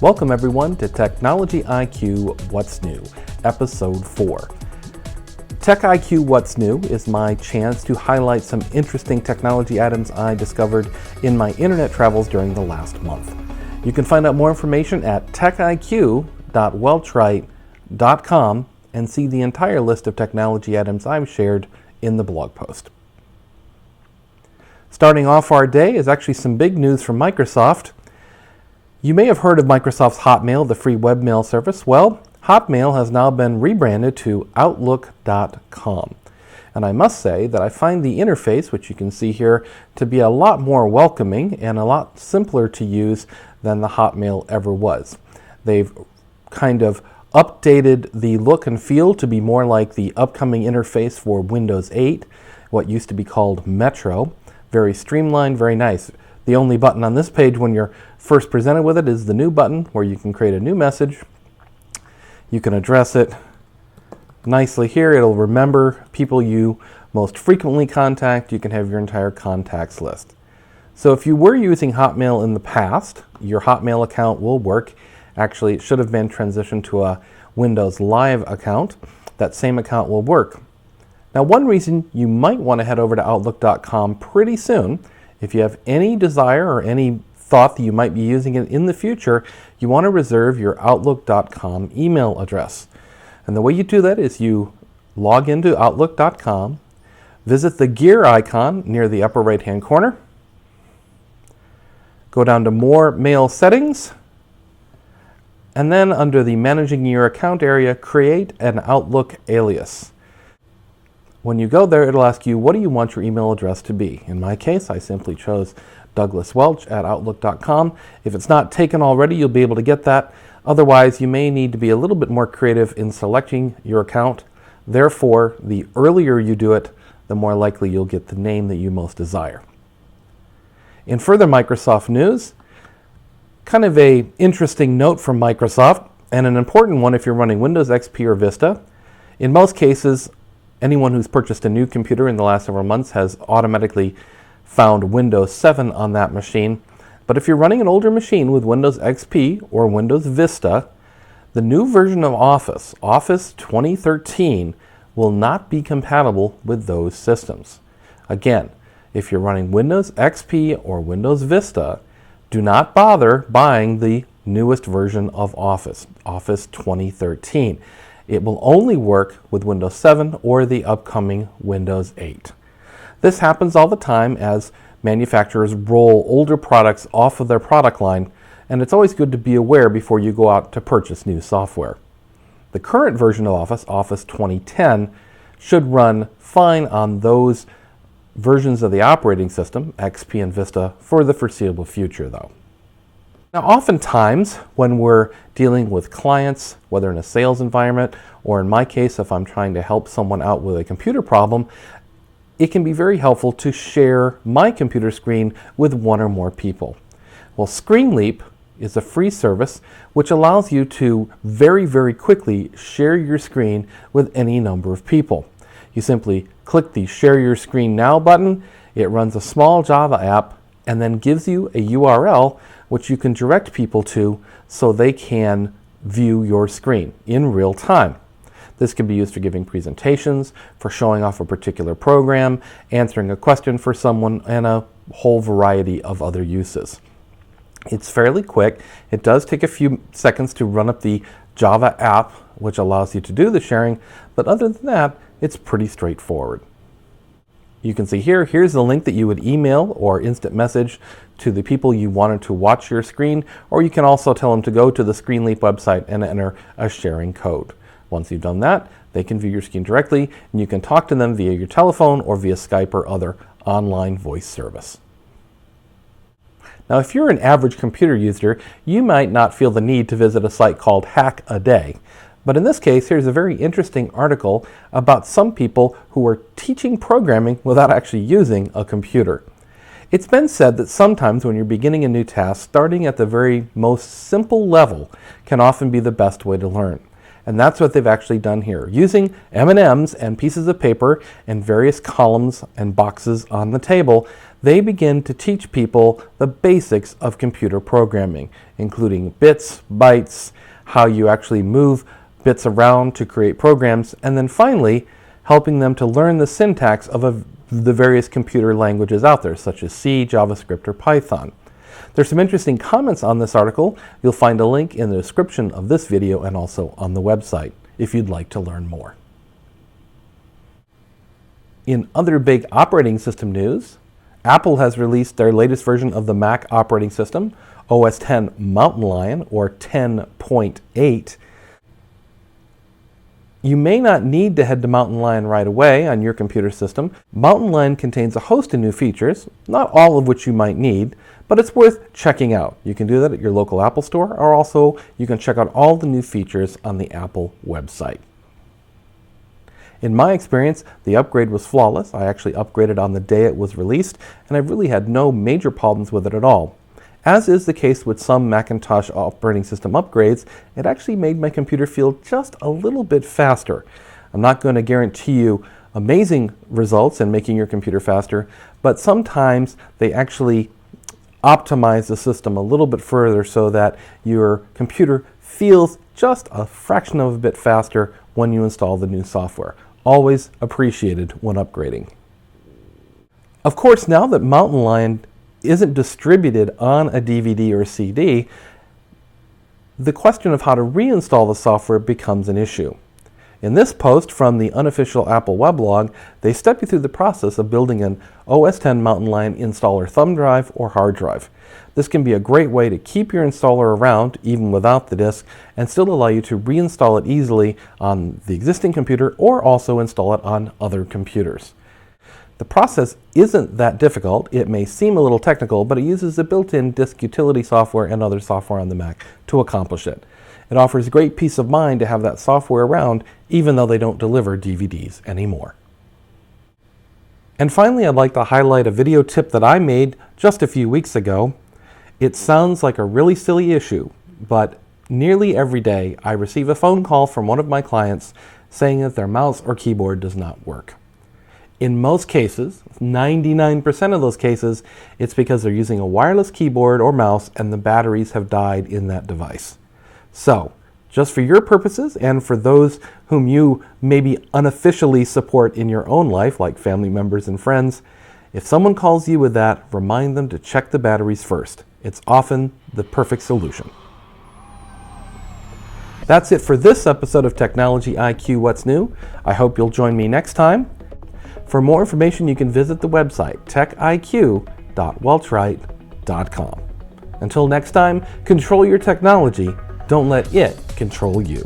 Welcome everyone to TechnologyIQ What's New, Episode 4. TechIQ What's New is my chance to highlight some interesting technology items I discovered in my internet travels during the last month. You can find out more information at techiq.weltrite.com and see the entire list of technology items I've shared in the blog post. Starting off our day is actually some big news from Microsoft. You may have heard of Microsoft's Hotmail, the free webmail service. Well, Hotmail has now been rebranded to Outlook.com. And I must say that I find the interface, which you can see here, to be a lot more welcoming and a lot simpler to use than the Hotmail ever was. They've kind of updated the look and feel to be more like the upcoming interface for Windows 8, what used to be called Metro. Very streamlined, very nice. The only button on this page when you're first presented with it is the new button where you can create a new message. You can address it nicely here. It'll remember people you most frequently contact. You can have your entire contacts list. So if you were using Hotmail in the past, your Hotmail account will work. Actually, it should have been transitioned to a Windows Live account. That same account will work. Now, one reason you might want to head over to Outlook.com pretty soon, if you have any desire or any thought that you might be using it in the future, you want to reserve your Outlook.com email address. And the way you do that is you log into Outlook.com, visit the gear icon near the upper right-hand corner, go down to More Mail Settings, and then under the Managing Your Account area, create an Outlook alias. When you go there, it'll ask you, what do you want your email address to be? In my case, I simply chose douglaswelch@outlook.com. If it's not taken already, you'll be able to get that. Otherwise, you may need to be a little bit more creative in selecting your account. Therefore, the earlier you do it, the more likely you'll get the name that you most desire. In further Microsoft news, kind of a interesting note from Microsoft, and an important one if you're running Windows XP or Vista. In most cases, anyone who's purchased a new computer in the last several months has automatically found Windows 7 on that machine. But if you're running an older machine with Windows XP or Windows Vista, the new version of Office, Office 2013, will not be compatible with those systems. Again, if you're running Windows XP or Windows Vista, do not bother buying the newest version of Office, Office 2013. It will only work with Windows 7 or the upcoming Windows 8. This happens all the time as manufacturers roll older products off of their product line, and it's always good to be aware before you go out to purchase new software. The current version of Office, Office 2010, should run fine on those versions of the operating system, XP and Vista, for the foreseeable future though. Now, oftentimes when we're dealing with clients, whether in a sales environment or in my case, if I'm trying to help someone out with a computer problem, it can be very helpful to share my computer screen with one or more people. Well, ScreenLeap is a free service which allows you to very, very quickly share your screen with any number of people. You simply click the Share Your Screen Now button, it runs a small Java app, and then gives you a URL which you can direct people to so they can view your screen in real time. This can be used for giving presentations, for showing off a particular program, answering a question for someone, and a whole variety of other uses. It's fairly quick. It does take a few seconds to run up the Java app, which allows you to do the sharing, but other than that, it's pretty straightforward. You can see here's the link that you would email or instant message to the people you wanted to watch your screen, or you can also tell them to go to the ScreenLeap website and enter a sharing code. Once you've done that, they can view your screen directly, and you can talk to them via your telephone or via Skype or other online voice service. Now, if you're an average computer user, you might not feel the need to visit a site called Hack a Day. But in this case, here's a very interesting article about some people who are teaching programming without actually using a computer. It's been said that sometimes when you're beginning a new task, starting at the very most simple level can often be the best way to learn. And that's what they've actually done here. Using M&Ms and pieces of paper and various columns and boxes on the table, they begin to teach people the basics of computer programming, including bits, bytes, how you actually move bits around to create programs, and then finally helping them to learn the syntax of the various computer languages out there, such as C, JavaScript, or Python. There's some interesting comments on this article. You'll find a link in the description of this video and also on the website if you'd like to learn more. In other big operating system news, Apple has released their latest version of the Mac operating system, OS X Mountain Lion, or 10.8. You may not need to head to Mountain Lion right away on your computer system. Mountain Lion contains a host of new features, not all of which you might need, but it's worth checking out. You can do that at your local Apple store, or also you can check out all the new features on the Apple website. In my experience, the upgrade was flawless. I actually upgraded on the day it was released, and I really had no major problems with it at all. As is the case with some Macintosh operating system upgrades, it actually made my computer feel just a little bit faster. I'm not going to guarantee you amazing results in making your computer faster, but sometimes they actually optimize the system a little bit further so that your computer feels just a fraction of a bit faster when you install the new software. Always appreciated when upgrading. Of course, now that Mountain Lion isn't distributed on a DVD or CD, the question of how to reinstall the software becomes an issue. In this post from the unofficial Apple weblog, they step you through the process of building an OS X Mountain Lion installer thumb drive or hard drive. This can be a great way to keep your installer around even without the disk and still allow you to reinstall it easily on the existing computer or also install it on other computers. The process isn't that difficult. It may seem a little technical, but it uses the built-in disk utility software and other software on the Mac to accomplish it. It offers great peace of mind to have that software around, even though they don't deliver DVDs anymore. And finally, I'd like to highlight a video tip that I made just a few weeks ago. It sounds like a really silly issue, but nearly every day I receive a phone call from one of my clients saying that their mouse or keyboard does not work. In most cases, 99% of those cases, it's because they're using a wireless keyboard or mouse and the batteries have died in that device. So, just for your purposes and for those whom you maybe unofficially support in your own life, like family members and friends, if someone calls you with that, remind them to check the batteries first. It's often the perfect solution. That's it for this episode of Technology IQ What's New. I hope you'll join me next time. For more information, you can visit the website techiq.welchright.com. Until next time, control your technology. Don't let it control you.